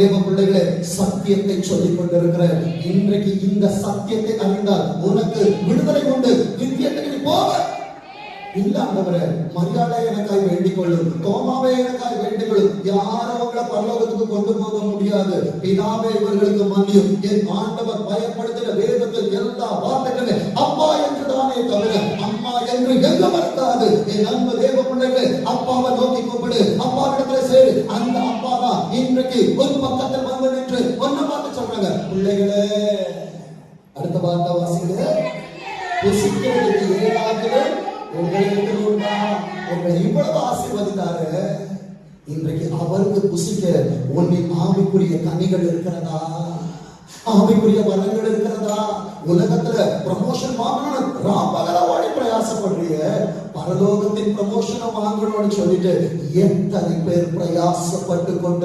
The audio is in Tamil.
தேவ பிள்ளைகளே, சத்தியத்தை சொல்லிக் கொண்டிருக்கிற இன்றைக்கு இந்த சத்தியத்தை அறிந்தால் உனக்கு விடுதலை உண்டு. நித்தியத்துக்கு போக இல்ல ஆண்டவரே, மரியாதை எனக்காய் வேண்டிக் கொள்ளும், தோமாவே எனக்காய் வேண்டிக் கொள்ளும். யாரும் அவங்களை பரலோகத்துக்கு கொண்டு போக முடியாது. பிதாவே இவர்களுக்கு மன்னியும். என் ஆண்டவர் பயப்படுத்தின வேதத்தில் எல்லா வார்த்தைகளுமே அப்பா என்று தானே தவிர அம்மா என்று எங்க மறக்காது. என் அன்பு தேவ பிள்ளைகளே, அப்பாவை நோக்கி கூப்பிடு, அப்பாவிடத்துல சேரு. அந்த அப்பா தான் இன்றைக்கு ஒரு பக்கத்தில் வந்து நின்று ஒன்ன பார்த்து சொல்றாங்க, பிள்ளைகளே, அடுத்த வார்த்தை வாசிங்க, புசிக்கிறதுக்கு ஏதாவது உங்களை இவ்வளவு ஆசீர்வதித்தாரு. இன்றைக்கு அவருக்கு புசிக்க உன்னின் ஆவிக்குரிய கனிகள் இருக்கிறதா? ஆவிக்குரிய வரங்கள் இருக்கிறதா? உலகத்துல ப்ரமோஷன் வாங்கணும், ராமகலா வாடி பிரயாசப்படுறிய, பரலோகத்தின் ப்ரமோஷனை வாங்கணும்னு சொல்லிட்டு எத்தனை பேர் பிரயாசப்பட்டு கொண்டு